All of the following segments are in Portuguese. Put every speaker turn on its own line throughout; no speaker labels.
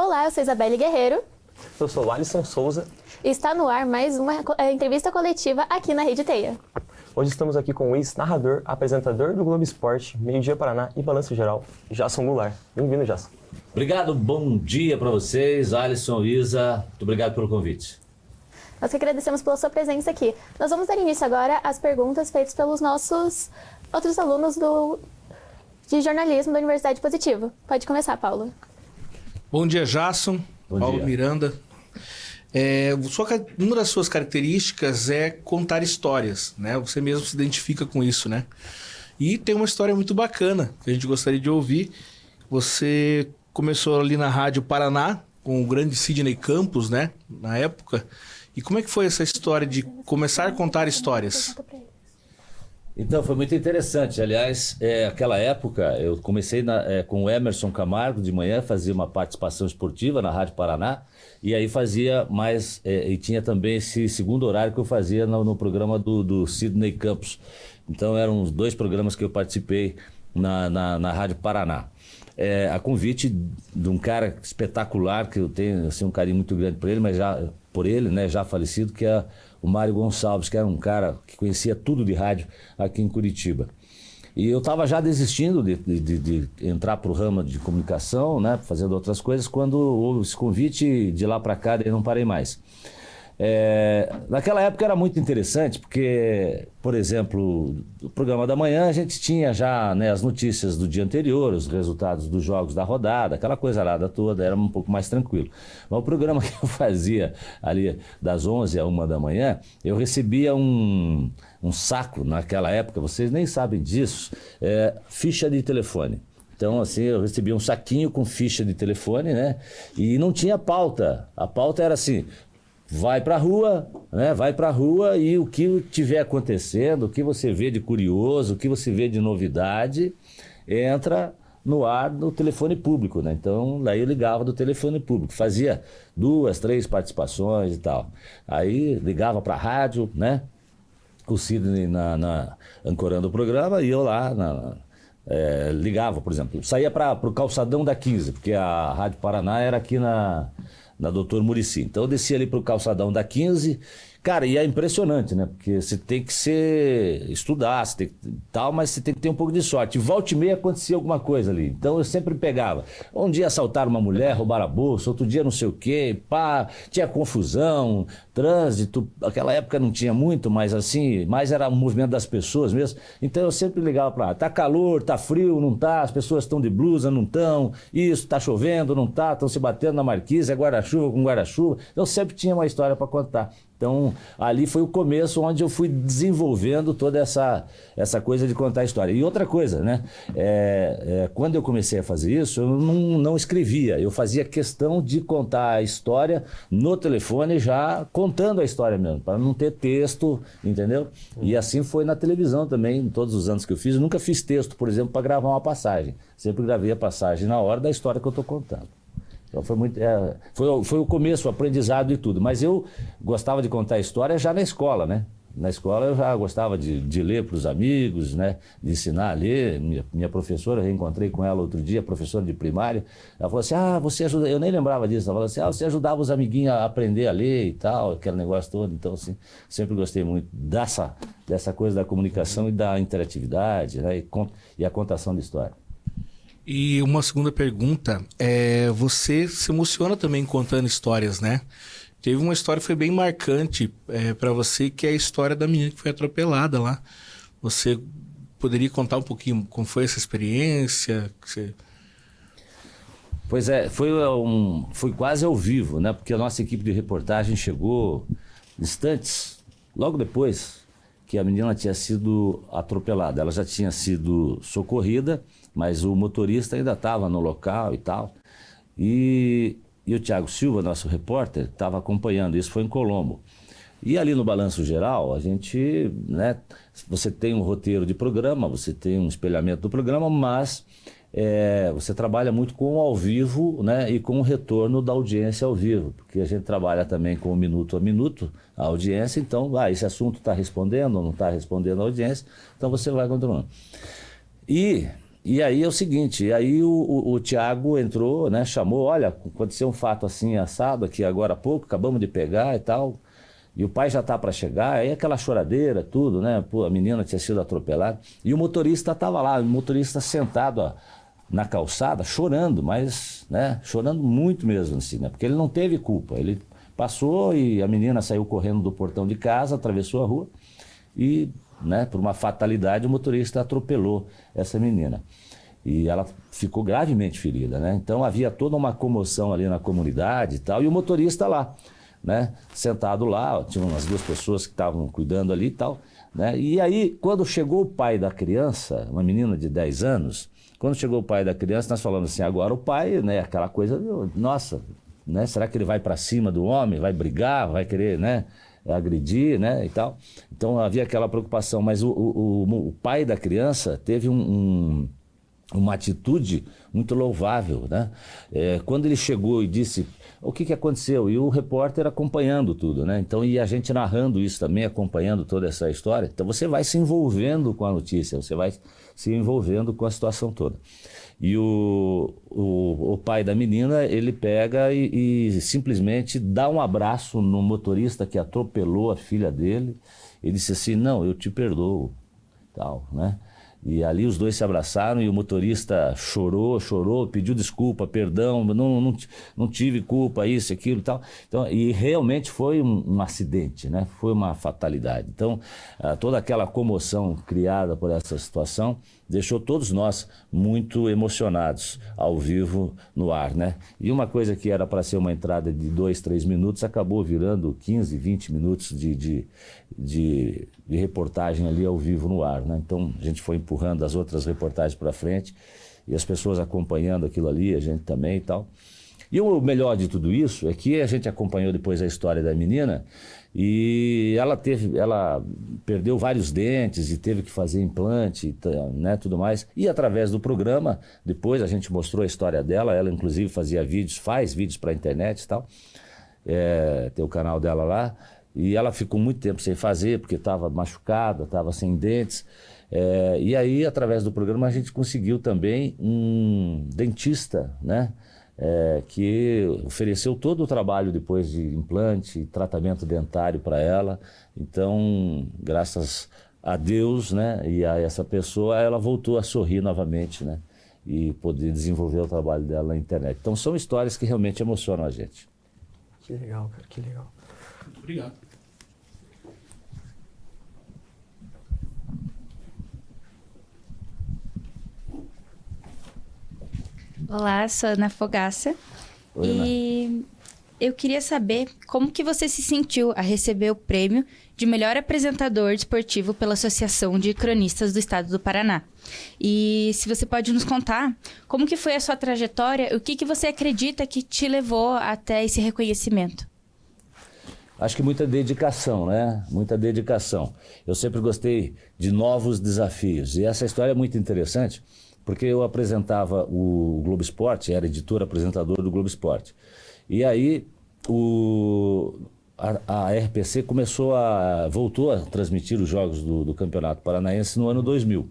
Olá, eu sou Isabelle Guerreiro.
Eu sou o Alisson Souza.
E está no ar mais uma entrevista coletiva aqui na Rede Teia.
Hoje estamos aqui com o ex-narrador, apresentador do Globo Esporte, Meio Dia Paraná e Balanço Geral, Jasson Goulart. Bem-vindo, Jasson.
Obrigado, bom dia para vocês, Alisson, Isa. Muito obrigado pelo convite.
Nós que agradecemos pela sua presença aqui. Nós vamos dar início agora às perguntas feitas pelos nossos outros alunos de jornalismo da Universidade Positivo. Pode começar, Paulo.
Bom dia, Jasson. Paulo
dia.
Miranda. Uma das suas características é contar histórias, né? Você mesmo se identifica com isso, né? E tem uma história muito bacana que a gente gostaria de ouvir. Você começou ali na Rádio Paraná com o grande Sidney Campos, né? Na época. E como é que foi essa história de começar a contar histórias?
Então, foi muito interessante. Aliás, aquela época, eu comecei com o Emerson Camargo de manhã, fazia uma participação esportiva na Rádio Paraná, e aí fazia mais, e tinha também esse segundo horário que eu fazia no programa do Sidney Campos. Então, eram os dois programas que eu participei na Rádio Paraná. A convite de um cara espetacular, que eu tenho assim, um carinho muito grande por ele, né, já falecido, que é o Mário Gonçalves, que era um cara que conhecia tudo de rádio aqui em Curitiba. E eu estava já desistindo de entrar para o ramo de comunicação, né, fazendo outras coisas, quando houve esse convite, de lá para cá, daí não parei mais. Naquela época era muito interessante, porque, por exemplo, o programa da manhã a gente tinha já, né, as notícias do dia anterior, os resultados dos jogos da rodada, aquela coisa arada toda, era um pouco mais tranquilo. Mas o programa que eu fazia ali das 11 à 1 da manhã, eu recebia um saco naquela época, vocês nem sabem disso, ficha de telefone. Então, assim, eu recebia um saquinho com ficha de telefone, né? E não tinha pauta. A pauta era assim: vai pra rua, né? Vai pra rua e o que tiver acontecendo, o que você vê de curioso, o que você vê de novidade, entra no ar no telefone público, né? Então, daí eu ligava do telefone público, fazia 2, 3 participações e tal. Aí ligava pra rádio, né? O Sidney ancorando o programa e eu lá ligava, por exemplo. Saía pro calçadão da 15, porque a Rádio Paraná era aqui na Doutor Muricy. Então eu descia ali pro calçadão da 15, cara, e é impressionante, né? Porque você tem que estudar, você tem que, tal, mas você tem que ter um pouco de sorte. Volta e meia acontecia alguma coisa ali. Então eu sempre pegava. Um dia assaltaram uma mulher, roubaram a bolsa, outro dia não sei o quê, pá, tinha confusão, trânsito. Aquela época não tinha muito, mas assim, mais era o movimento das pessoas mesmo. Então eu sempre ligava pra lá, tá calor, tá frio, não tá, as pessoas estão de blusa, não estão, isso, tá chovendo, não tá, estão se batendo na marquise, é guarda-chuva com guarda-chuva. Então sempre tinha uma história para contar. Então, ali foi o começo onde eu fui desenvolvendo toda essa coisa de contar a história. E outra coisa, né? Quando eu comecei a fazer isso, eu não escrevia. Eu fazia questão de contar a história no telefone, já contando a história mesmo, para não ter texto, entendeu? E assim foi na televisão também, em todos os anos que eu fiz. Eu nunca fiz texto, por exemplo, para gravar uma passagem. Sempre gravei a passagem na hora da história que eu estou contando. Então foi o começo, o aprendizado e tudo. Mas eu gostava de contar a história já na escola, né? Na escola eu já gostava de ler para os amigos, né? De ensinar a ler. Minha professora, eu reencontrei com ela outro dia, professora de primária. Ela falou assim, você ajuda... Eu nem lembrava disso. Ela falou assim, você ajudava os amiguinhos a aprender a ler e tal, aquele negócio todo. Então, assim, sempre gostei muito dessa coisa da comunicação e da interatividade, né? E a contação de história.
E uma segunda pergunta, você se emociona também contando histórias, né? Teve uma história que foi bem marcante para você, que é a história da menina que foi atropelada lá. Você poderia contar um pouquinho como foi essa experiência?
Pois foi quase ao vivo, né? Porque a nossa equipe de reportagem chegou instantes, logo depois que a menina tinha sido atropelada. Ela já tinha sido socorrida, mas o motorista ainda estava no local e tal. E o Thiago Silva, nosso repórter, estava acompanhando. Isso foi em Colombo. E ali no Balanço Geral, a gente, né, você tem um roteiro de programa, você tem um espelhamento do programa, mas você trabalha muito com o ao vivo, né, e com o retorno da audiência ao vivo, porque a gente trabalha também com minuto a minuto a audiência, então esse assunto está respondendo ou não está respondendo a audiência, então você vai controlando. E E aí é o seguinte, e aí o Thiago entrou, né, chamou, olha, aconteceu um fato assim, assado aqui agora há pouco, acabamos de pegar e tal, e o pai já tá para chegar, aí aquela choradeira, tudo, né, pô, a menina tinha sido atropelada, e o motorista tava lá, o motorista sentado, ó, na calçada, chorando, mas, né, chorando muito mesmo, assim, né, porque ele não teve culpa, ele passou e a menina saiu correndo do portão de casa, atravessou a rua e, né, por uma fatalidade, o motorista atropelou essa menina. E ela ficou gravemente ferida, né? Então havia toda uma comoção ali na comunidade e tal, e o motorista lá, né, sentado lá, tinha umas 2 pessoas que estavam cuidando ali e tal, né? E aí, quando chegou o pai da criança, uma menina de 10 anos, quando chegou o pai da criança, nós falamos assim, agora o pai, né, aquela coisa, nossa, né, será que ele vai para cima do homem, vai brigar, vai querer, né, agredir, né, e tal. Então havia aquela preocupação, mas o pai da criança teve uma atitude muito louvável, né? Quando ele chegou e disse o que aconteceu, e o repórter acompanhando tudo, né? Então, e a gente narrando isso também, acompanhando toda essa história, então você vai se envolvendo com a notícia, você vai se envolvendo com a situação toda. E o pai da menina, ele pega e simplesmente dá um abraço no motorista que atropelou a filha dele, e disse assim, não, eu te perdoo, tal, né? E ali os dois se abraçaram e o motorista chorou, pediu desculpa, perdão, não tive culpa, isso, aquilo e tal. Então, e realmente foi um acidente, né? Foi uma fatalidade. Então, toda aquela comoção criada por essa situação deixou todos nós muito emocionados ao vivo no ar, né? E uma coisa que era para ser uma entrada de 2, 3 minutos acabou virando 15, 20 minutos de reportagem ali ao vivo no ar, né? Então a gente foi empurrando as outras reportagens para frente e as pessoas acompanhando aquilo ali, a gente também e tal. E o melhor de tudo isso é que a gente acompanhou depois a história da menina e ela perdeu vários dentes e teve que fazer implante, né, tudo mais. E através do programa, depois a gente mostrou a história dela, ela inclusive faz vídeos para a internet e tal, tem o canal dela lá. E ela ficou muito tempo sem fazer, porque estava machucada, estava sem dentes. E aí, através do programa, a gente conseguiu também um dentista, né? Que ofereceu todo o trabalho depois de implante, tratamento dentário para ela. Então, graças a Deus, né, e a essa pessoa, ela voltou a sorrir novamente, né? E poder desenvolver o trabalho dela na internet. Então, são histórias que realmente emocionam a gente.
Que legal, cara, que legal.
Obrigado.
Olá, sou Ana Fogaça.
Oi, Ana.
E eu queria saber como que você se sentiu a receber o prêmio de melhor apresentador esportivo pela Associação de Cronistas do Estado do Paraná. E se você pode nos contar como que foi a sua trajetória, o que você acredita que te levou até esse reconhecimento?
Acho que muita dedicação, né? Muita dedicação. Eu sempre gostei de novos desafios. E essa história é muito interessante, porque eu apresentava o Globo Esporte, era editor apresentador do Globo Esporte. E aí a RPC voltou a transmitir os jogos do Campeonato Paranaense no ano 2000.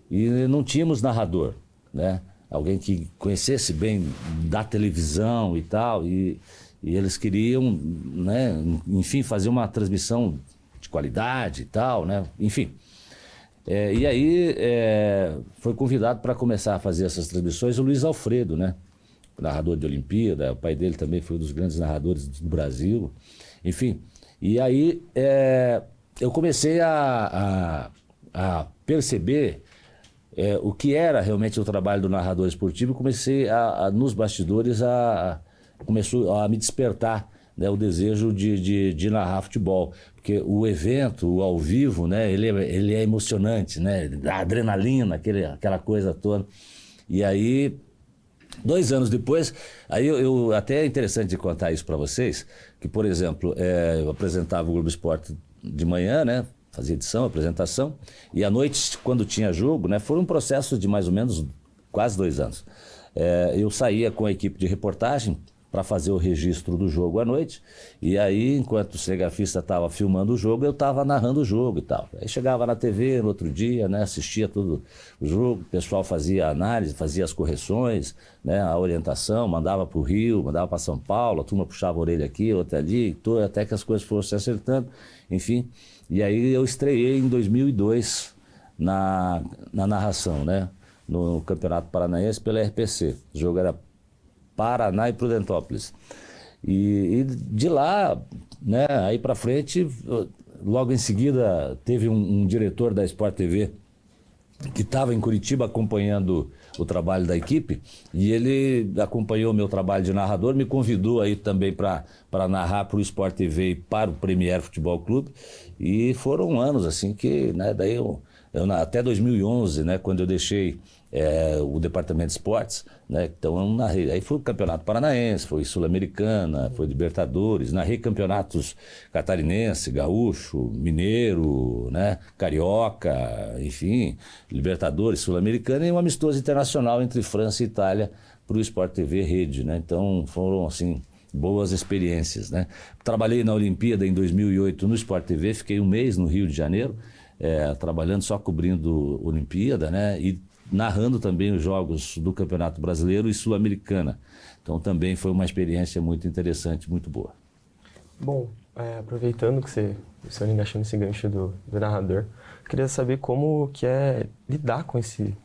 E não tínhamos narrador, né? Alguém que conhecesse bem da televisão e tal, e eles queriam, né, enfim, fazer uma transmissão de qualidade e tal, né? Enfim. E aí foi convidado para começar a fazer essas transmissões o Luiz Alfredo, né? Narrador de Olimpíada, o pai dele também foi um dos grandes narradores do Brasil. Enfim, e aí eu comecei a perceber o que era realmente o trabalho do narrador esportivo e comecei nos bastidores começou a me despertar, né, o desejo de narrar futebol, porque o evento, o ao vivo, né, ele é emocionante, né, a adrenalina, aquela coisa toda. E aí, 2 anos depois, aí eu até é interessante de contar isso para vocês, que, por exemplo, eu apresentava o Globo Esporte de manhã, né, fazia edição, apresentação, e à noite, quando tinha jogo, né, foi um processo de mais ou menos quase 2 anos. Eu saía com a equipe de reportagem para fazer o registro do jogo à noite. E aí, enquanto o cinegrafista estava filmando o jogo, eu estava narrando o jogo e tal. Aí chegava na TV no outro dia, né, assistia todo o jogo, o pessoal fazia a análise, fazia as correções, né, a orientação, mandava para o Rio, mandava para São Paulo, a turma puxava a orelha aqui, outra ali, até que as coisas foram se acertando, enfim. E aí eu estreiei em 2002 na narração, né, no Campeonato Paranaense pela RPC. O jogo era Paraná e Prudentópolis. E de lá, né, aí para frente, logo em seguida teve um diretor da Sport TV que estava em Curitiba acompanhando o trabalho da equipe, e ele acompanhou o meu trabalho de narrador, me convidou aí também para narrar para o Sport TV e para o Premier Futebol Clube, e foram anos assim que, né, daí eu até 2011, né, quando eu deixei o departamento de esportes, né, então eu narrei, aí foi o Campeonato Paranaense, foi Sul-Americana, foi Libertadores, narrei campeonatos catarinense, gaúcho, mineiro, né, carioca, enfim, Libertadores, Sul-Americana, e um amistoso internacional entre França e Itália para o Sport TV Rede, né, então foram assim boas experiências, né. Trabalhei na Olimpíada em 2008 no Sport TV, fiquei um mês no Rio de Janeiro, trabalhando só cobrindo Olimpíada, né, e narrando também os jogos do Campeonato Brasileiro e Sul-Americana. Então também foi uma experiência muito interessante, muito boa. Bom,
aproveitando que você engaixou nesse gancho do narrador, queria saber como que é lidar com esse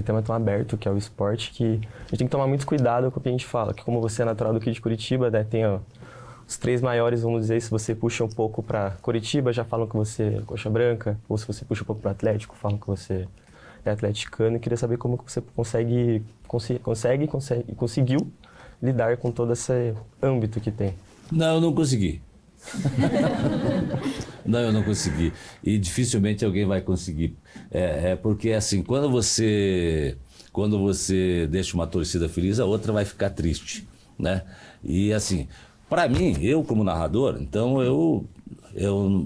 tema tão aberto que é o esporte, que a gente tem que tomar muito cuidado com o que a gente fala, que como você é natural daqui de Curitiba, né, tem os 3 maiores, vamos dizer, se você puxa um pouco para Curitiba, já falam que você é coxa branca, ou se você puxa um pouco para Atlético, falam que você é atleticano, e queria saber como que você conseguiu lidar com todo esse âmbito que tem.
Não, eu não consegui. Não, eu não consegui. E dificilmente alguém vai conseguir. Porque assim, quando você deixa uma torcida feliz, a outra vai ficar triste, né? E assim, para mim, eu como narrador, então eu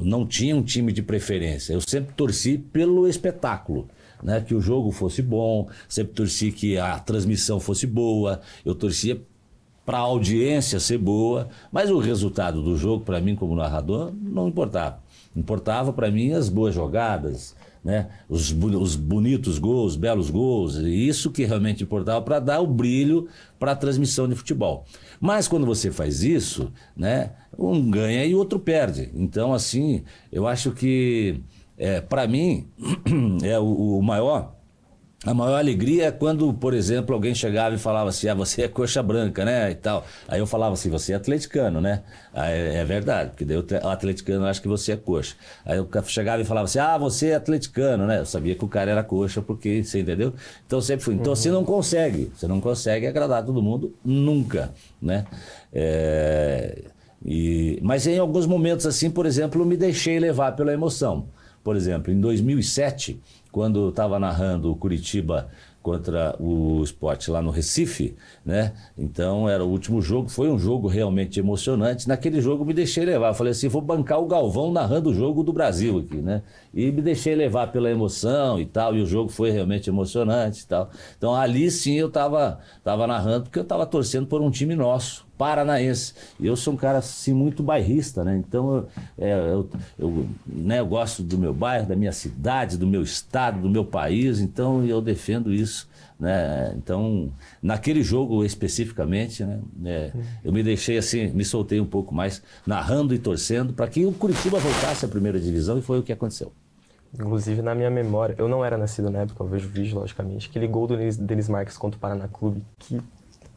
não tinha um time de preferência. Eu sempre torci pelo espetáculo, né? Que o jogo fosse bom, sempre torci que a transmissão fosse boa, eu torcia para a audiência ser boa, mas o resultado do jogo, para mim como narrador, não importava. Importava para mim as boas jogadas, né? Os bonitos gols, belos gols, isso que realmente importava para dar o brilho para a transmissão de futebol. Mas quando você faz isso, né, um ganha e o outro perde. Então, assim, eu acho que, para mim, a maior alegria é quando, por exemplo, alguém chegava e falava assim, você é coxa branca, né, e tal. Aí eu falava assim, você é atleticano, né? Aí, é verdade, porque daí o atleticano acha que você é coxa. Aí eu chegava e falava assim, você é atleticano, né? Eu sabia que o cara era coxa, porque, você entendeu? Então sempre fui. Então você não consegue agradar todo mundo nunca, né? Mas em alguns momentos assim, por exemplo, eu me deixei levar pela emoção. Por exemplo, em 2007, quando eu estava narrando o Curitiba contra o Sport lá no Recife, né? Então era o último jogo, foi um jogo realmente emocionante. Naquele jogo eu me deixei levar, eu falei assim, vou bancar o Galvão narrando o jogo do Brasil aqui, né? E me deixei levar pela emoção e tal, e o jogo foi realmente emocionante e tal. Então ali sim eu estava narrando, porque eu estava torcendo por um time nosso, paranaense. E eu sou um cara assim muito bairrista, né? Então eu gosto do meu bairro, da minha cidade, do meu estado, do meu país, então eu defendo isso, né? Então, naquele jogo especificamente, né, eu me deixei assim, me soltei um pouco mais, narrando e torcendo para que o Curitiba voltasse à primeira divisão, e foi o que aconteceu.
Inclusive, na minha memória, eu não era nascido na época, eu vejo vídeo, logicamente, aquele gol do Denis Marques contra o Paraná Clube, que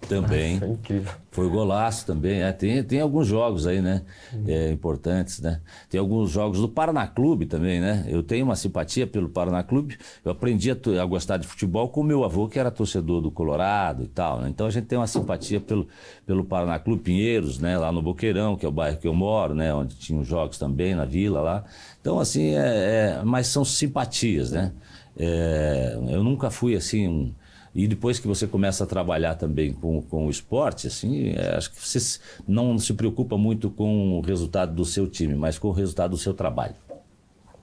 também.
Foi incrível.
Foi golaço também. Tem alguns jogos aí, né? Importantes, né? Tem alguns jogos do Paraná Clube também, né? Eu tenho uma simpatia pelo Paraná Clube. Eu aprendi a gostar de futebol com o meu avô, que era torcedor do Colorado e tal, né? Então a gente tem uma simpatia pelo Paraná Clube Pinheiros, né? Lá no Boqueirão, que é o bairro que eu moro, né? Onde tinha os jogos também, na vila lá. Então, assim, mas são simpatias, né? Eu nunca fui assim E depois que você começa a trabalhar também com o esporte, assim, acho que você não se preocupa muito com o resultado do seu time, mas com o resultado do seu trabalho.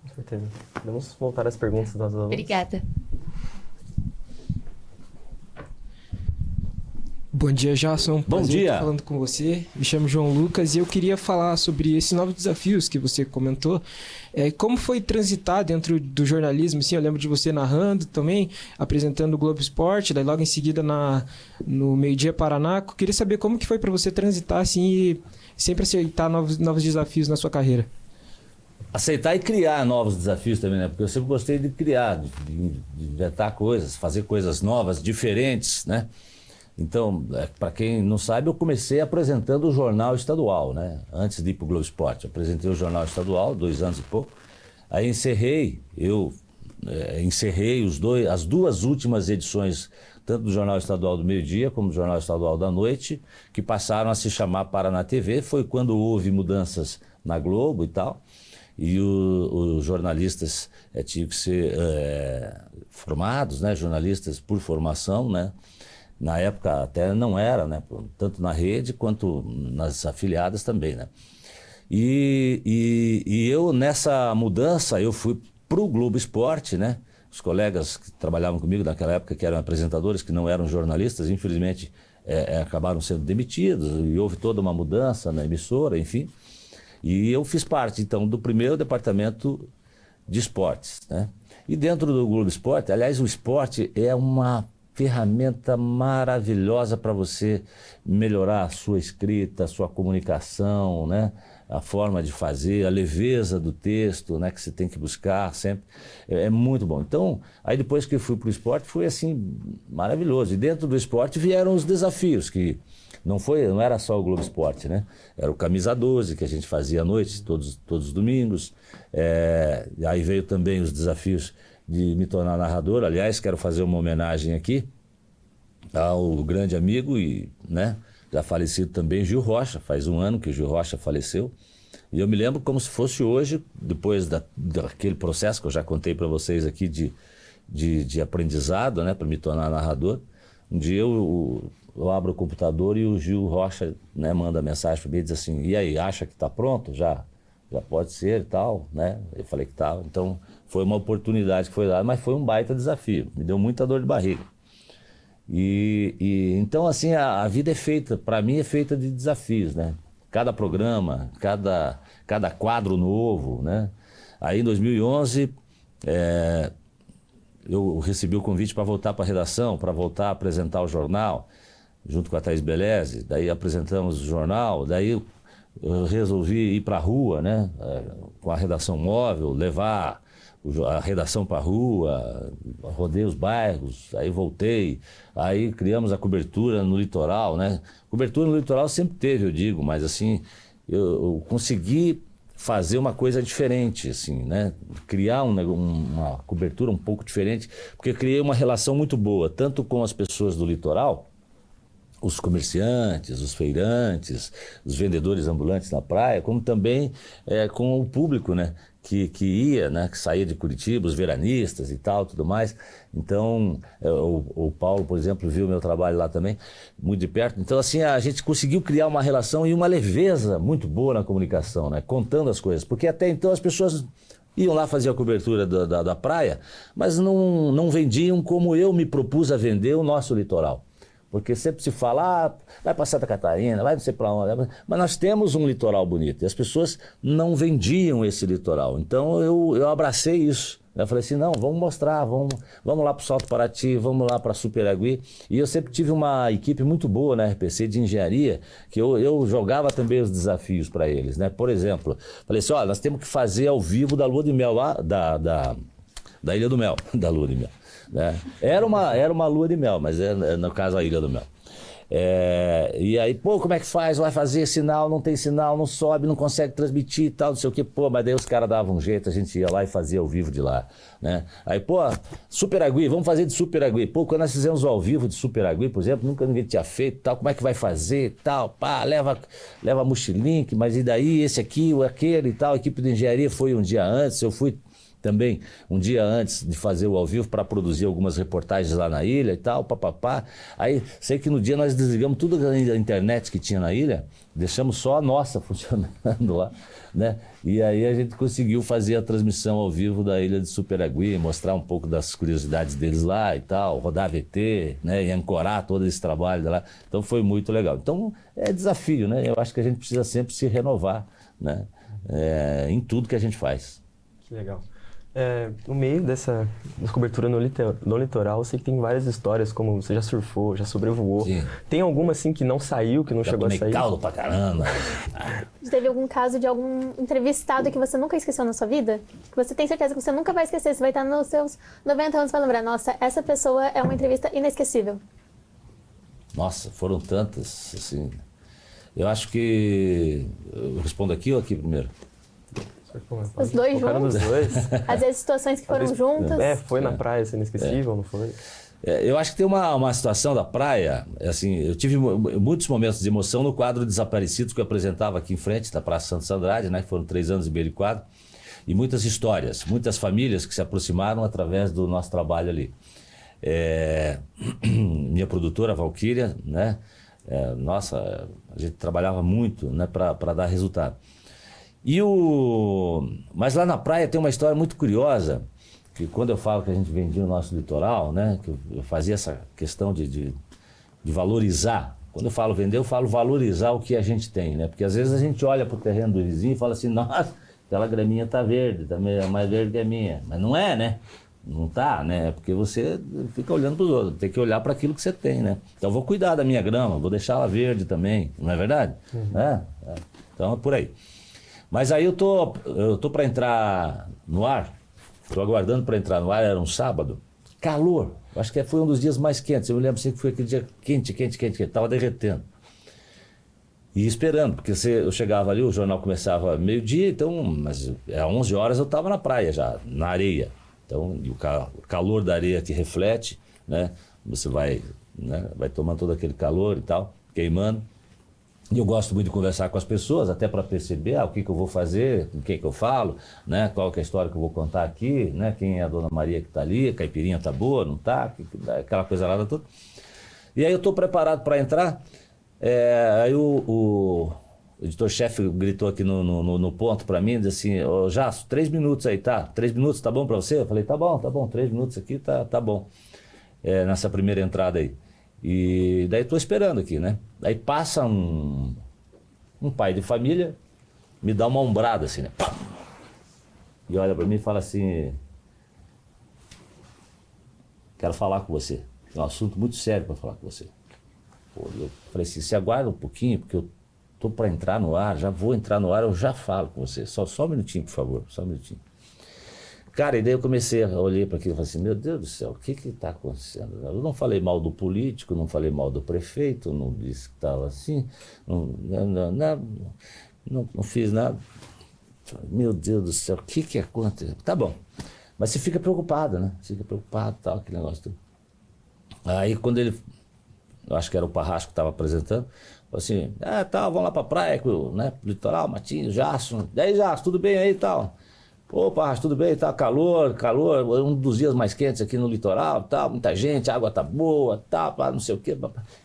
Com certeza. Vamos voltar às perguntas das alunos.
Obrigada.
Bom dia, Jason.
Bom
Prazer
dia.
estar falando com você. Me chamo João Lucas e eu queria falar sobre esses novos desafios que você comentou. Como foi transitar dentro do jornalismo? Sim, eu lembro de você narrando também, apresentando o Globo Esporte, daí logo em seguida no Meio Dia Paraná. Eu queria saber como que foi para você transitar assim e sempre aceitar novos desafios na sua carreira.
Aceitar e criar novos desafios também, né? Porque eu sempre gostei de criar, de inventar coisas, fazer coisas novas, diferentes, né? Então, para quem não sabe, eu comecei apresentando o Jornal Estadual, né? Antes de ir para o Globo Esporte. Eu apresentei o Jornal Estadual, 2 anos e pouco. Aí encerrei as 2 últimas edições, tanto do Jornal Estadual do Meio-Dia como do Jornal Estadual da Noite, que passaram a se chamar Paraná TV. Foi quando houve mudanças na Globo e tal. E os jornalistas tinham que ser formados, né? Jornalistas por formação, né? Na época até não era, né? Tanto na rede quanto nas afiliadas também, né? E eu, nessa mudança, eu fui para o Globo Esporte, né? Os colegas que trabalhavam comigo naquela época, que eram apresentadores, que não eram jornalistas, infelizmente acabaram sendo demitidos, e houve toda uma mudança na emissora, enfim. E eu fiz parte, então, do primeiro departamento de esportes, né? E dentro do Globo Esporte, aliás, o esporte é uma ferramenta maravilhosa para você melhorar a sua escrita, a sua comunicação, né? A forma de fazer, a leveza do texto, né? Que você tem que buscar sempre. É muito bom. Então, aí depois que eu fui para o esporte, foi assim, maravilhoso. E dentro do esporte vieram os desafios, que não era só o Globo Esporte, né? Era o Camisa 12, que a gente fazia à noite, todos os domingos. Aí veio também os desafios de me tornar narrador. Aliás, quero fazer uma homenagem aqui ao grande amigo e, né, já falecido também, Gil Rocha. Faz 1 ano que o Gil Rocha faleceu. E eu me lembro como se fosse hoje, depois daquele processo que eu já contei para vocês aqui de aprendizado, né, para me tornar narrador. Um dia eu abro o computador e o Gil Rocha, né, manda mensagem para mim e diz assim: e aí, acha que está pronto? Já pode ser e tal, né? Eu falei que estava. Então, foi uma oportunidade que foi dada, mas foi um baita desafio. Me deu muita dor de barriga. Então, assim, a vida é feita, para mim, é feita de desafios, né? Cada programa, cada quadro novo, né? Aí, em 2011, eu recebi o convite para voltar para a redação, para voltar a apresentar o jornal, junto com a Thaís Beleze. Daí apresentamos o jornal, daí eu resolvi ir para a rua, né? Com a redação móvel, levar a redação para a rua, rodei os bairros, aí voltei, aí criamos a cobertura no litoral, né? Cobertura no litoral sempre teve, eu digo, mas assim, eu consegui fazer uma coisa diferente, assim, né? Criar uma cobertura um pouco diferente, porque eu criei uma relação muito boa, tanto com as pessoas do litoral, os comerciantes, os feirantes, os vendedores ambulantes na praia, como também com o público, né? Que ia, né? Que saía de Curitiba, os veranistas e tal, tudo mais. Então, o Paulo, por exemplo, viu o meu trabalho lá também, muito de perto. Então, assim, a gente conseguiu criar uma relação e uma leveza muito boa na comunicação, né? Contando as coisas. Porque até então as pessoas iam lá fazer a cobertura da praia, mas não vendiam como eu me propus a vender o nosso litoral. Porque sempre se fala, vai para Santa Catarina, vai não sei para onde. Mas nós temos um litoral bonito e as pessoas não vendiam esse litoral. Então eu abracei isso. Eu falei assim, não, vamos mostrar, vamos lá para o Salto Paraty, vamos lá para Superagui. E eu sempre tive uma equipe muito boa na RPC de engenharia, que eu jogava também os desafios para eles, né? Por exemplo, falei assim, olha, nós temos que fazer ao vivo da Lua de Mel lá, da Ilha do Mel, da Lua de Mel. Né? Era uma lua de mel, mas no caso a Ilha do Mel. E aí, pô, como é que faz? Vai fazer sinal, não tem sinal, não sobe, não consegue transmitir e tal, não sei o que. Pô, mas daí os caras davam um jeito, a gente ia lá e fazia ao vivo de lá, né? Aí, pô, Superagui, vamos fazer de Superagui. Pô, quando nós fizemos o ao vivo de Superagui, por exemplo, nunca ninguém tinha feito tal, como é que vai fazer e tal? Pá, leva mochilink, mas e daí, esse aqui, aquele e tal, a equipe de engenharia foi um dia antes, eu fui também, um dia antes de fazer o ao vivo, para produzir algumas reportagens lá na ilha e tal, papapá. Aí, sei que no dia nós desligamos tudo a internet que tinha na ilha, deixamos só a nossa funcionando lá, né? E aí a gente conseguiu fazer a transmissão ao vivo da ilha de Superagui, mostrar um pouco das curiosidades deles lá e tal, rodar VT, né? E ancorar todo esse trabalho lá. Então foi muito legal. Então é desafio, né? Eu acho que a gente precisa sempre se renovar, né? Em tudo que a gente faz.
Que legal. No meio dessa cobertura no litoral, eu sei que tem várias histórias, como você já surfou, já sobrevoou.
Sim.
Tem alguma assim que não saiu, que não
Já
chegou a
tomei
sair?
caldo pra caramba.
Teve algum caso de algum entrevistado que você nunca esqueceu na sua vida? Que você tem certeza que você nunca vai esquecer, você vai estar nos seus 90 anos e vai lembrar, nossa, essa pessoa é uma entrevista inesquecível.
Nossa, foram tantas, assim. Eu acho que... Eu respondo aqui ou aqui primeiro?
Os dois
Focaram nos
juntos?
dois.
Às vezes situações que foram juntas.
Foi na praia, assim, inesquecível, não foi?
Eu acho que tem uma situação da praia, assim, eu tive muitos momentos de emoção no quadro Desaparecidos que eu apresentava aqui em frente da Praça Santos Andrade, né? Foram 3 anos e meio de quadro. E muitas histórias, muitas famílias que se aproximaram através do nosso trabalho ali. Minha produtora, a Valquíria, né? Nossa, a gente trabalhava muito, né, para dar resultado. Mas lá na praia tem uma história muito curiosa, que quando eu falo que a gente vendia o nosso litoral, né, que eu fazia essa questão de valorizar. Quando eu falo vender, eu falo valorizar o que a gente tem, né? Porque às vezes a gente olha para o terreno do vizinho e fala assim, nossa, aquela graminha tá verde, tá mais verde que a minha. Mas não é, né? Não tá, né? Porque você fica olhando para os outros, tem que olhar para aquilo que você tem, né? Então eu vou cuidar da minha grama, vou deixar ela verde também, não é verdade? Então é por aí. Mas aí eu tô para entrar no ar, estou aguardando para entrar no ar, era um sábado, calor, acho que foi um dos dias mais quentes, eu me lembro assim que foi aquele dia quente, estava derretendo. E esperando, porque eu chegava ali, o jornal começava meio-dia, então, mas às 11 horas eu estava na praia já, na areia. Então, e o calor da areia que reflete, né? Você vai tomando todo aquele calor e tal, queimando. E eu gosto muito de conversar com as pessoas, até para perceber o que eu vou fazer, com quem que eu falo, né? Qual que é a história que eu vou contar aqui, né? Quem é a Dona Maria que está ali, a caipirinha está boa, não está, aquela coisa lá toda. E aí eu estou preparado para entrar, aí o editor-chefe gritou aqui no ponto para mim, disse assim, ô Jasso, 3 minutos aí, tá? 3 minutos tá bom para você? Eu falei, tá bom, 3 minutos aqui tá bom, nessa primeira entrada aí. E daí estou esperando aqui, né? Daí passa um pai de família, me dá uma ombrada assim, né? Pá! E olha para mim e fala assim, quero falar com você, tem um assunto muito sério para falar com você. Pô, eu falei assim, se aguarda um pouquinho, porque eu tô para entrar no ar, já vou entrar no ar, eu já falo com você. Só um minutinho, por favor, só um minutinho. Cara, e daí eu comecei a olhar para aquilo e falei assim, meu Deus do céu, o que está acontecendo? Eu não falei mal do político, não falei mal do prefeito, não disse que estava assim, não fiz nada. Meu Deus do céu, o que aconteceu? Tá bom, mas você fica preocupado, né? Fica preocupado, tal, aquele negócio tudo. Aí quando ele, eu acho que era o Parrasco que estava apresentando, falou assim, vamos lá para a praia, né, litoral, Matinho, Jasso, e aí Jasso, tudo bem aí e tal? Opa, tudo bem, tá calor, um dos dias mais quentes aqui no litoral, tal, muita gente, a água tá boa, tal, não sei o quê.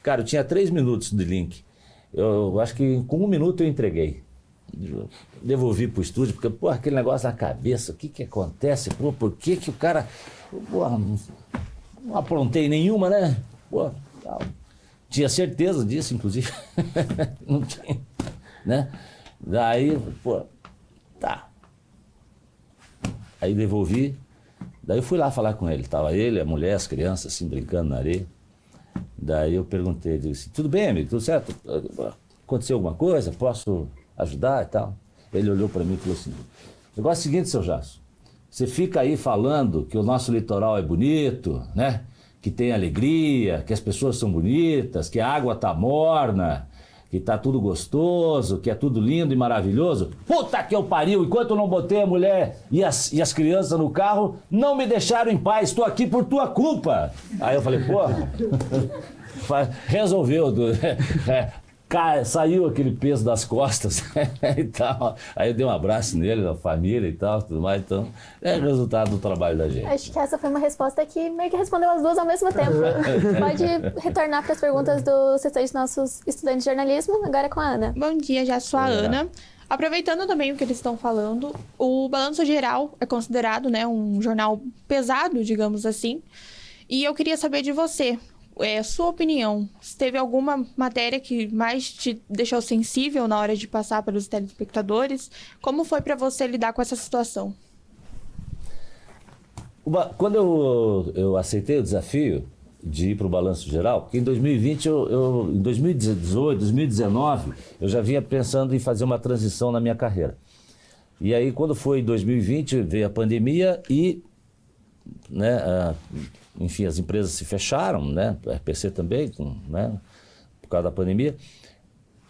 Cara, eu tinha 3 minutos de link. Eu acho que com 1 minuto eu entreguei. Devolvi pro estúdio, porque, pô, aquele negócio na cabeça, o que acontece? Pô, por que o cara... Pô, não aprontei nenhuma, né? Pô, tal. Tinha certeza disso, inclusive. Não tinha, né? Daí, pô, tá. Aí devolvi, daí eu fui lá falar com ele, tava ele, a mulher, as crianças, assim, brincando na areia. Daí eu perguntei, disse, tudo bem, amigo, tudo certo? Aconteceu alguma coisa? Posso ajudar e tal? Ele olhou para mim e falou assim, o negócio é o seguinte, seu Jasso, você fica aí falando que o nosso litoral é bonito, né? Que tem alegria, que as pessoas são bonitas, que a água tá morna, que tá tudo gostoso, que é tudo lindo e maravilhoso. Puta que eu pariu, enquanto eu não botei a mulher e as crianças no carro, não me deixaram em paz, estou aqui por tua culpa. Aí eu falei, porra, resolveu. saiu aquele peso das costas e tal. Aí eu dei um abraço nele, na família e tal, tudo mais. Então, é o resultado do trabalho da gente.
Acho que essa foi uma resposta que meio que respondeu as duas ao mesmo tempo. Pode retornar para as perguntas dos restantes nossos estudantes de jornalismo, agora com a Ana.
Bom dia, já sou a
Olá.
Ana. Aproveitando também o que eles estão falando, o Balanço Geral é considerado, né, um jornal pesado, digamos assim. E eu queria saber de você, sua opinião, se teve alguma matéria que mais te deixou sensível na hora de passar para os telespectadores, como foi para você lidar com essa situação?
Quando eu aceitei o desafio de ir para o Balanço Geral, porque em 2020, em 2018, 2019, eu já vinha pensando em fazer uma transição na minha carreira. E aí, quando foi em 2020, veio a pandemia e, né, enfim, as empresas se fecharam, né, a RPC também, né, por causa da pandemia.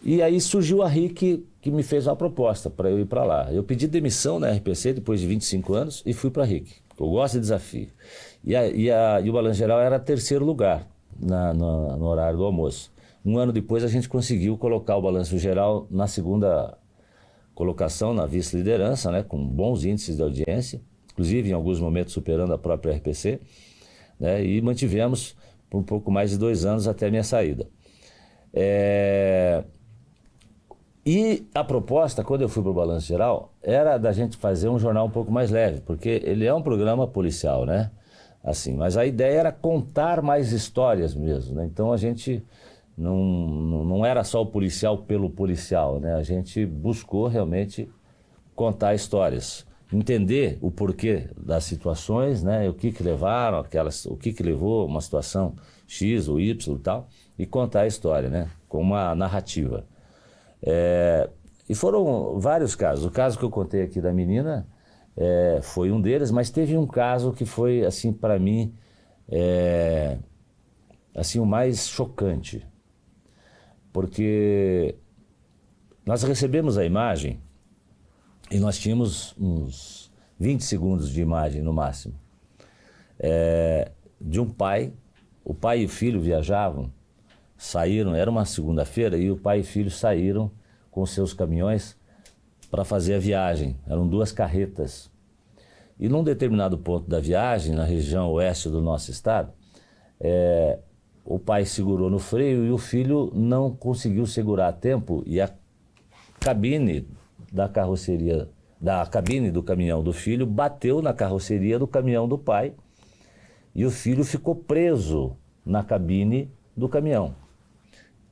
E aí surgiu a RIC, que me fez uma proposta para eu ir para lá. Eu pedi demissão na RPC depois de 25 anos e fui para a RIC. Eu gosto de desafio. E o Balanço Geral era terceiro lugar no horário do almoço. Um ano depois a gente conseguiu colocar o Balanço Geral na segunda colocação, na vice-liderança, né, com bons índices de audiência, inclusive em alguns momentos superando a própria RPC, né, e mantivemos por um pouco mais de 2 anos até a minha saída. E a proposta, quando eu fui para o Balanço Geral, era da gente fazer um jornal um pouco mais leve, porque ele é um programa policial, né? Assim, mas a ideia era contar mais histórias mesmo, né? Então a gente não era só o policial pelo policial, né? A gente buscou realmente contar histórias, entender o porquê das situações, né? O que levaram o que levou uma situação X ou Y e tal, e contar a história, né? Com uma narrativa. E foram vários casos. O caso que eu contei aqui da menina foi um deles, mas teve um caso que foi, assim, para mim, assim, o mais chocante. Porque nós recebemos a imagem e nós tínhamos uns 20 segundos de imagem no máximo, de um pai. O pai e o filho viajavam, saíram, era uma segunda-feira, e o pai e o filho saíram com seus caminhões para fazer a viagem. Eram 2 carretas. E num determinado ponto da viagem, na região oeste do nosso estado, o pai segurou no freio e o filho não conseguiu segurar a tempo, e a cabine da carroceria, da cabine do caminhão do filho bateu na carroceria do caminhão do pai, e o filho ficou preso na cabine do caminhão.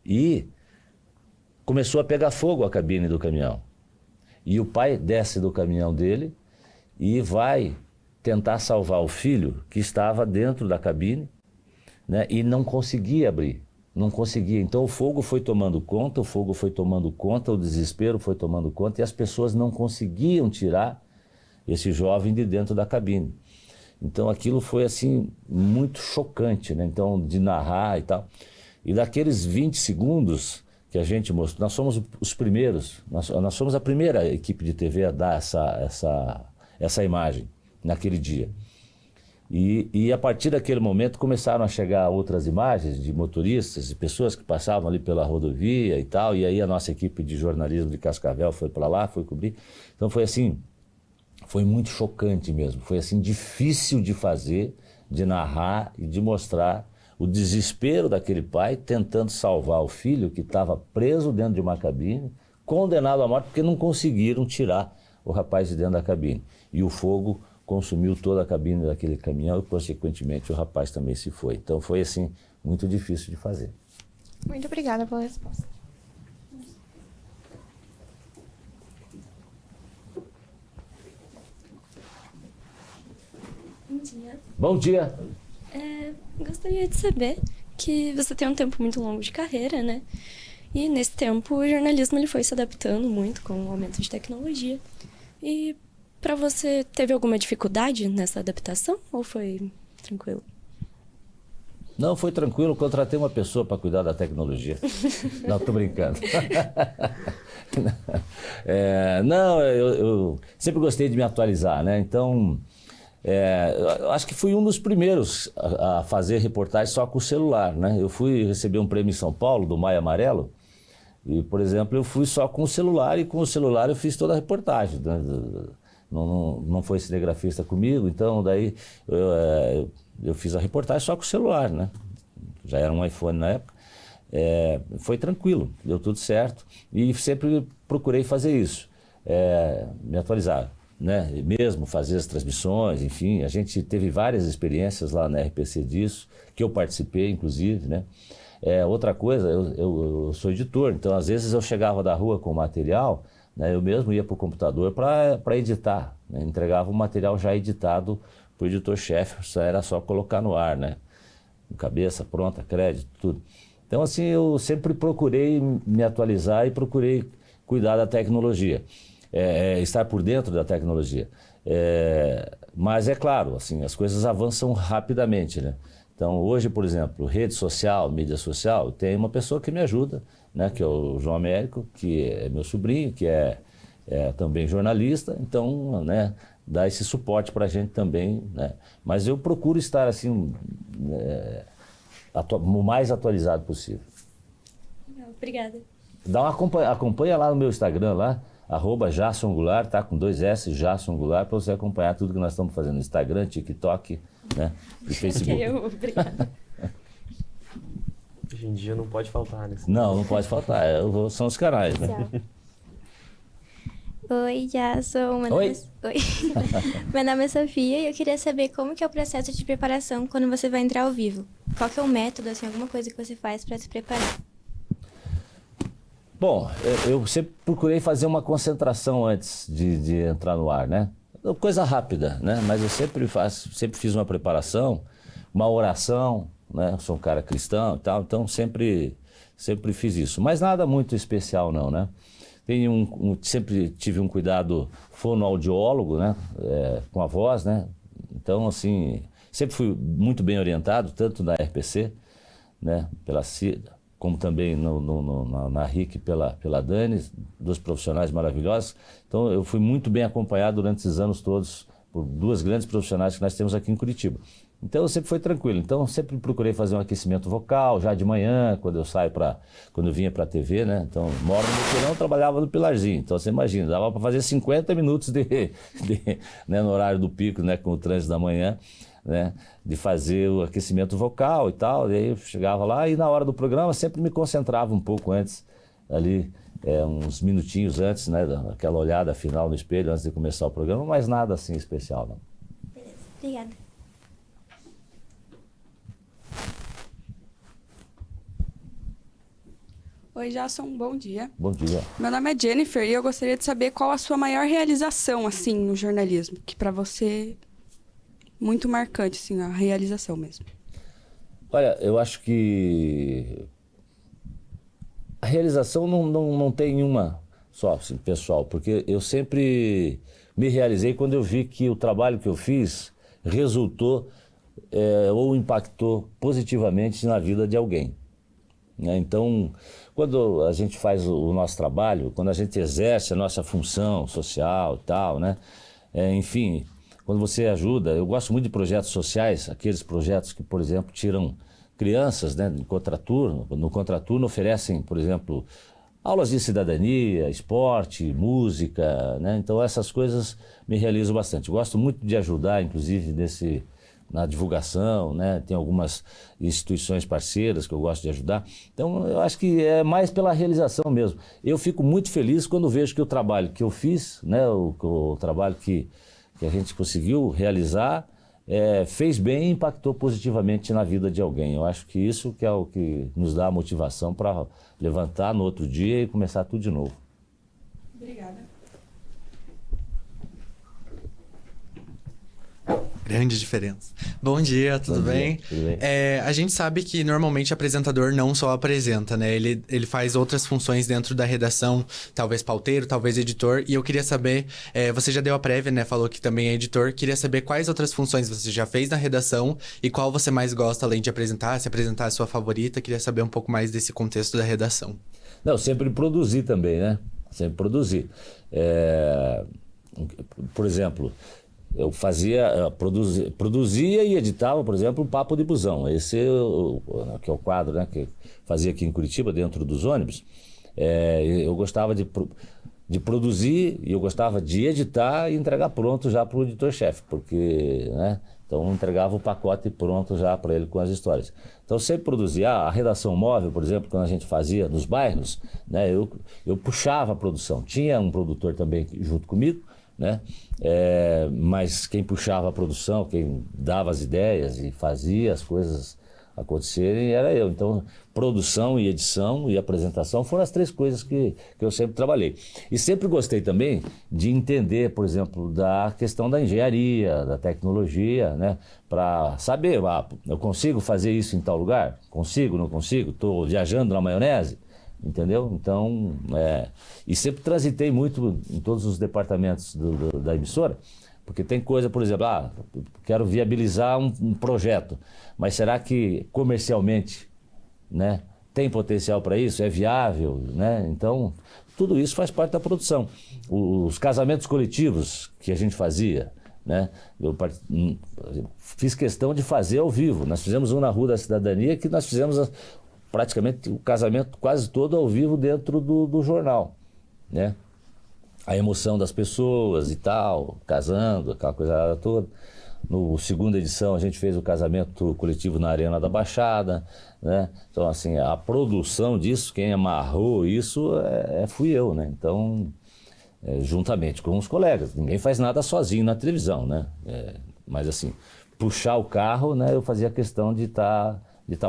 E começou a pegar fogo a cabine do caminhão. E o pai desce do caminhão dele e vai tentar salvar o filho, que estava dentro da cabine, né, e não conseguia abrir. Não conseguia. Então o fogo foi tomando conta, o desespero foi tomando conta, e as pessoas não conseguiam tirar esse jovem de dentro da cabine. Então aquilo foi, assim, muito chocante, né? Então, de narrar e tal. E daqueles 20 segundos que a gente mostrou, nós somos os primeiros, nós somos a primeira equipe de TV a dar essa imagem naquele dia. E a partir daquele momento começaram a chegar outras imagens de motoristas e pessoas que passavam ali pela rodovia e tal, e aí a nossa equipe de jornalismo de Cascavel foi para lá, foi cobrir. Então foi assim, foi muito chocante mesmo, foi assim difícil de fazer, de narrar e de mostrar o desespero daquele pai tentando salvar o filho que estava preso dentro de uma cabine, condenado à morte porque não conseguiram tirar o rapaz de dentro da cabine. E o fogo consumiu toda a cabine daquele caminhão e, consequentemente, o rapaz também se foi. Então foi, assim, muito difícil de fazer.
Muito obrigada pela resposta.
Bom dia.
Bom dia!
Gostaria de saber que você tem um tempo muito longo de carreira, né? E nesse tempo o jornalismo ele foi se adaptando muito com o aumento de tecnologia. E para você, teve alguma dificuldade nessa adaptação ou foi tranquilo?
Não, foi tranquilo, contratei uma pessoa para cuidar da tecnologia. Não, estou brincando. Não, eu sempre gostei de me atualizar, né? Então, eu acho que fui um dos primeiros a fazer reportagem só com o celular, né? Eu fui receber um prêmio em São Paulo, do Maio Amarelo, E, por exemplo, eu fui só com o celular e com o celular eu fiz toda a reportagem, né? Não foi cinegrafista comigo, então daí eu fiz a reportagem só com o celular, né? Já era um iPhone na época. Foi tranquilo, deu tudo certo e sempre procurei fazer isso, me atualizar, né? E mesmo fazer as transmissões, enfim, a gente teve várias experiências lá na RPC disso, que eu participei, inclusive, né? Outra coisa, eu sou editor, então às vezes eu chegava da rua com material, né? Eu mesmo ia para o computador para editar, né? Entregava o material já editado para o editor-chefe, era só colocar no ar, né? Cabeça pronta, crédito, tudo. Então, assim, eu sempre procurei me atualizar e procurei cuidar da tecnologia, estar por dentro da tecnologia. Mas é claro, assim, as coisas avançam rapidamente, né? Então, hoje, por exemplo, rede social, mídia social, tem uma pessoa que me ajuda, né? Que é o João Américo, que é meu sobrinho, que é também jornalista, então, né? Dá esse suporte para a gente também, né? Mas eu procuro estar, assim, o mais atualizado possível.
Obrigada.
Acompanha lá no meu Instagram, lá, @JassonGoulart, tá? Com 2 S, Jasson Goulart, para você acompanhar tudo que nós estamos fazendo no Instagram, TikTok, né? E Facebook.
Obrigada.
Hoje em dia não pode faltar, né?
Não pode faltar, são os canais, né?
Oi, Jasson.
Oi.
Oi. Meu nome é Sofia e eu queria saber como que é o processo de preparação quando você vai entrar ao vivo. Qual que é o método, assim, alguma coisa que você faz para se preparar?
Bom, eu sempre procurei fazer uma concentração antes de entrar no ar, né? Coisa rápida, né? Mas eu sempre fiz uma preparação, uma oração, né? Eu sou um cara cristão e tal, então sempre fiz isso. Mas nada muito especial não, né? Sempre tive um cuidado fonoaudiólogo, né? Com a voz, né? Então, assim, sempre fui muito bem orientado, tanto na RPC, né? Pela Cida, como também na RIC pela Dani, duas profissionais maravilhosas. Então, eu fui muito bem acompanhado durante esses anos todos por duas grandes profissionais que nós temos aqui em Curitiba. Então, sempre foi tranquilo. Então, sempre procurei fazer um aquecimento vocal, já de manhã, quando eu vinha para a TV, né? Então, moro no Mutirão, trabalhava no Pilarzinho. Então, você imagina, dava para fazer 50 minutos né, no horário do pico, né, com o trânsito da manhã, né, de fazer o aquecimento vocal e tal. E aí eu chegava lá e na hora do programa sempre me concentrava um pouco antes, ali, uns minutinhos antes, né, daquela olhada final no espelho antes de começar o programa, mas nada assim especial, não.
Beleza, obrigada.
Oi, Jasson, bom dia.
Bom dia.
Meu nome é Jennifer e eu gostaria de saber qual a sua maior realização, assim, no jornalismo, que para você muito marcante, assim, a realização mesmo.
Olha, eu acho que a realização não tem uma só, assim, pessoal, porque eu sempre me realizei quando eu vi que o trabalho que eu fiz resultou ou impactou positivamente na vida de alguém. Então, quando a gente faz o nosso trabalho, quando a gente exerce a nossa função social e tal, né? Enfim, quando você ajuda, eu gosto muito de projetos sociais, aqueles projetos que, por exemplo, tiram crianças, né, no contraturno oferecem, por exemplo, aulas de cidadania, esporte, música, né? Então essas coisas me realizam bastante. Eu gosto muito de ajudar, inclusive, na divulgação, né? Tem algumas instituições parceiras que eu gosto de ajudar. Então, eu acho que é mais pela realização mesmo. Eu fico muito feliz quando vejo que o trabalho que eu fiz, né? O trabalho que a gente conseguiu realizar, fez bem e impactou positivamente na vida de alguém. Eu acho que isso que é o que nos dá a motivação para levantar no outro dia e começar tudo de novo.
Obrigada.
Grande diferença. Bom dia, tudo bem?
Tudo bem.
A gente sabe que normalmente o apresentador não só apresenta, né? Ele faz outras funções dentro da redação, talvez pauteiro, talvez editor. E eu queria saber, você já deu a prévia, né? Falou que também é editor. Queria saber quais outras funções você já fez na redação e qual você mais gosta, além de apresentar, se apresentar a sua favorita. Queria saber um pouco mais desse contexto da redação.
Não, sempre produzi também, né? Sempre produzi. Por exemplo, eu produzia e editava, por exemplo, o Papo de Busão. Esse que é o quadro, né, que fazia aqui em Curitiba, dentro dos ônibus. Eu gostava de produzir e eu gostava de editar e entregar pronto já para o editor-chefe, porque, né? Então eu entregava o pacote pronto já para ele com as histórias. Então eu sempre produzia a redação móvel, por exemplo, quando a gente fazia nos bairros, né? Eu puxava a produção. Tinha um produtor também junto comigo, né? Mas quem puxava a produção, quem dava as ideias e fazia as coisas acontecerem era eu. Então, produção e edição e apresentação foram as 3 coisas que eu sempre trabalhei. E sempre gostei também de entender, por exemplo, da questão da engenharia, da tecnologia, né? Para saber, eu consigo fazer isso em tal lugar? Consigo, não consigo? Estou viajando na maionese? Entendeu? Então, e sempre transitei muito em todos os departamentos da emissora, porque tem coisa, por exemplo, quero viabilizar um projeto, mas será que comercialmente, né, tem potencial para isso? É viável? Né? Então, tudo isso faz parte da produção. Os casamentos coletivos que a gente fazia, né, eu fiz questão de fazer ao vivo. Nós fizemos um na Rua da Cidadania que nós fizemos praticamente o casamento quase todo ao vivo dentro do jornal, né? A emoção das pessoas e tal, casando, aquela coisa toda. No segunda edição a gente fez o casamento coletivo na Arena da Baixada, né? Então assim, a produção disso, quem amarrou isso fui eu, né? Então, juntamente com os colegas, ninguém faz nada sozinho na televisão, né? Mas assim, puxar o carro, né? Eu fazia questão de tá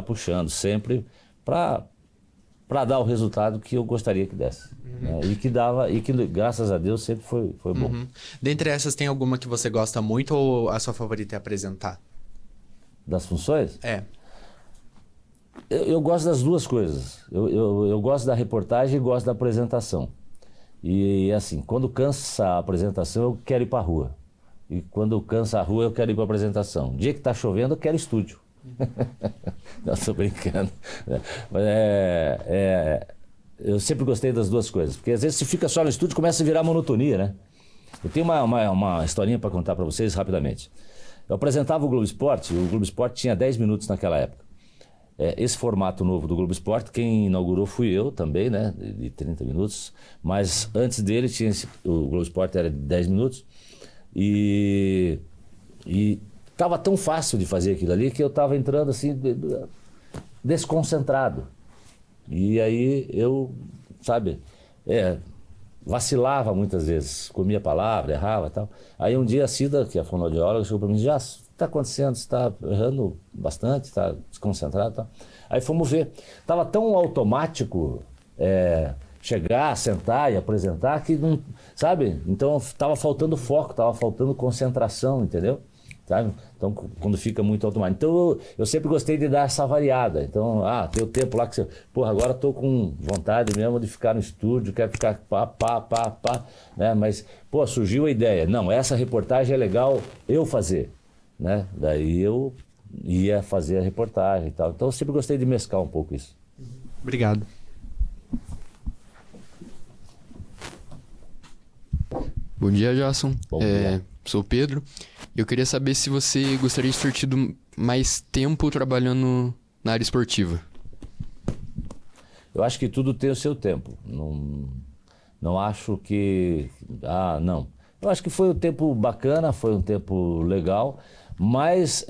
puxando sempre para dar o resultado que eu gostaria que desse. Né? E que dava, e que graças a Deus sempre foi bom.
Dentre essas, tem alguma que você gosta muito ou a sua favorita é apresentar?
Das funções?
É.
Eu gosto das duas coisas. Eu gosto da reportagem e gosto da apresentação. E assim, quando cansa a apresentação, eu quero ir para a rua. E quando cansa a rua, eu quero ir para a apresentação. Dia que está chovendo, eu quero estúdio. Não, estou brincando. Mas eu sempre gostei das duas coisas, porque às vezes se fica só no estúdio começa a virar monotonia, né? Eu tenho uma historinha para contar para vocês rapidamente. Eu apresentava o Globo Esporte, o Globo Esporte tinha 10 minutos naquela época. Esse formato novo do Globo Esporte, quem inaugurou fui eu também, né? De 30 minutos, mas antes dele o Globo Esporte era de 10 minutos e estava tão fácil de fazer aquilo ali que eu estava entrando assim, desconcentrado. E aí eu, vacilava muitas vezes, comia a palavra, errava e tal. Aí um dia a Cida, que é a fonoaudióloga, chegou para mim e disse: "Já, o que está acontecendo? Você está errando bastante, está desconcentrado e tal." Aí fomos ver. Estava tão automático chegar, sentar e apresentar que não, sabe? Então estava faltando foco, estava faltando concentração, entendeu? Sabe? Então, quando fica muito automático. Então, eu sempre gostei de dar essa variada. Então, tem o tempo lá que você... Porra, agora estou com vontade mesmo de ficar no estúdio, quero ficar pá, né? Mas, surgiu a ideia. Não, essa reportagem é legal eu fazer, né? Daí eu ia fazer a reportagem e tal. Então, eu sempre gostei de mesclar um pouco isso.
Obrigado.
Bom dia, Jason.
Bom dia.
Sou o Pedro. Eu queria saber se você gostaria de ter tido mais tempo trabalhando na área esportiva.
Eu acho que tudo tem o seu tempo. Não acho que... não. Eu acho que foi um tempo bacana, foi um tempo legal, mas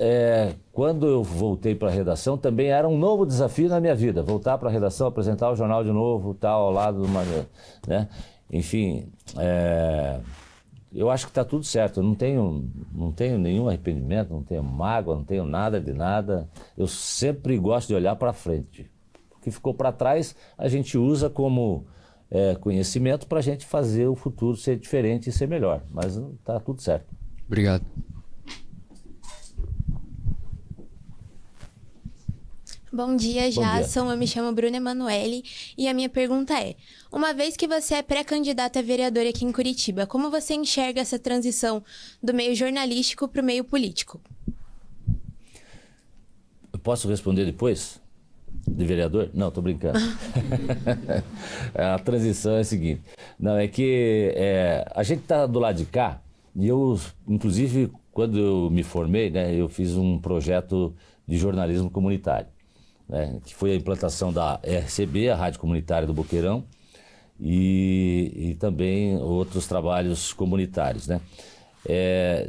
quando eu voltei para a redação também era um novo desafio na minha vida. Voltar para a redação, apresentar o jornal de novo, tal, ao lado de uma... né? Enfim, eu acho que está tudo certo. Eu não tenho nenhum arrependimento, não tenho mágoa, não tenho nada de nada. Eu sempre gosto de olhar para frente. O que ficou para trás a gente usa como conhecimento para a gente fazer o futuro ser diferente e ser melhor. Mas está tudo certo.
Obrigado.
Bom dia, Jason. Eu me chamo Bruna Emanuele e a minha pergunta é: uma vez que você é pré-candidata a vereadora aqui em Curitiba, como você enxerga essa transição do meio jornalístico para o meio político?
Eu posso responder depois? De vereador? Não, estou brincando. A transição é a seguinte. Não, é que a gente está do lado de cá e eu, inclusive, quando eu me formei, né, eu fiz um projeto de jornalismo comunitário. Que foi a implantação da RCB, a Rádio Comunitária do Boqueirão, e também outros trabalhos comunitários, né?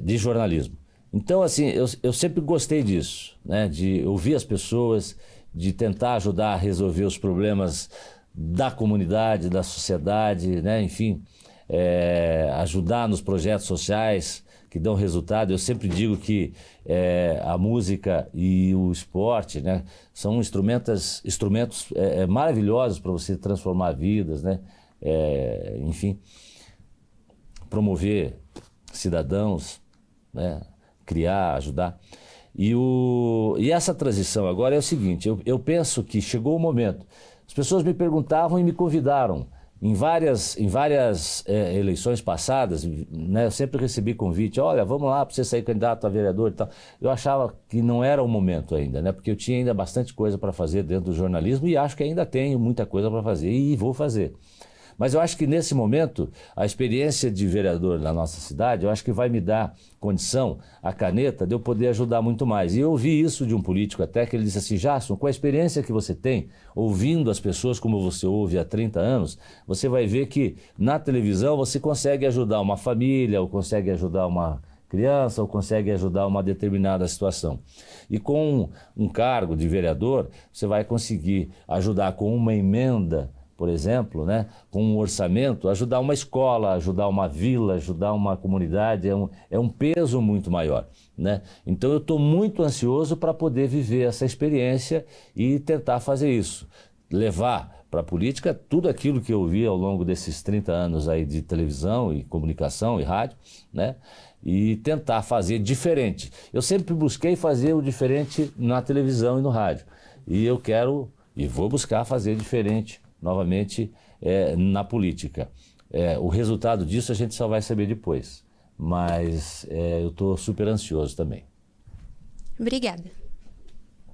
De jornalismo. Então, assim, eu sempre gostei disso, né? De ouvir as pessoas, de tentar ajudar a resolver os problemas da comunidade, da sociedade, né? Enfim, ajudar nos projetos sociais que dão resultado. Eu sempre digo que a música e o esporte, né, são instrumentos maravilhosos para você transformar vidas, né? Enfim, promover cidadãos, né? Criar, ajudar. E essa transição agora é o seguinte, eu penso que chegou o momento. As pessoas me perguntavam e me convidaram. Em várias eleições passadas, né, eu sempre recebi convite, olha, vamos lá para você sair candidato a vereador e tal. Eu achava que não era o momento ainda, né, porque eu tinha ainda bastante coisa para fazer dentro do jornalismo e acho que ainda tenho muita coisa para fazer e vou fazer. Mas eu acho que nesse momento, a experiência de vereador na nossa cidade, eu acho que vai me dar condição, a caneta, de eu poder ajudar muito mais. E eu ouvi isso de um político até, que ele disse assim, Jason, com a experiência que você tem, ouvindo as pessoas como você ouve há 30 anos, você vai ver que na televisão você consegue ajudar uma família, ou consegue ajudar uma criança, ou consegue ajudar uma determinada situação. E com um cargo de vereador, você vai conseguir ajudar com uma emenda, por exemplo, né, com um orçamento, ajudar uma escola, ajudar uma vila, ajudar uma comunidade, é um peso muito maior, né? Então eu estou muito ansioso para poder viver essa experiência e tentar fazer isso, levar para a política tudo aquilo que eu vi ao longo desses 30 anos aí de televisão e comunicação e rádio, né? E tentar fazer diferente. Eu sempre busquei fazer o diferente na televisão e no rádio, e eu quero e vou buscar fazer diferente novamente na política. O resultado disso a gente só vai saber depois, mas eu estou super ansioso também.
Obrigada.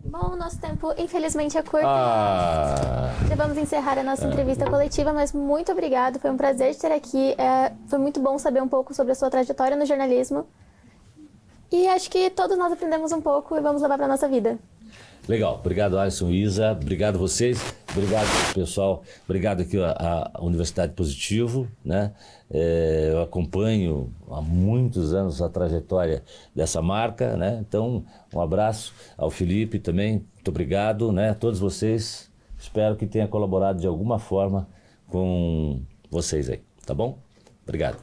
Bom, o nosso tempo infelizmente é curto. Já vamos encerrar a nossa entrevista coletiva, mas muito obrigado, foi um prazer te ter aqui. Foi muito bom saber um pouco sobre a sua trajetória no jornalismo. E acho que todos nós aprendemos um pouco e vamos levar para a nossa vida.
Legal, obrigado Alisson e Isa, obrigado vocês, obrigado pessoal, obrigado aqui a Universidade Positivo, né? Eu acompanho há muitos anos a trajetória dessa marca, né? Então um abraço ao Felipe também, muito obrigado, né? A todos vocês, espero que tenha colaborado de alguma forma com vocês aí, tá bom? Obrigado.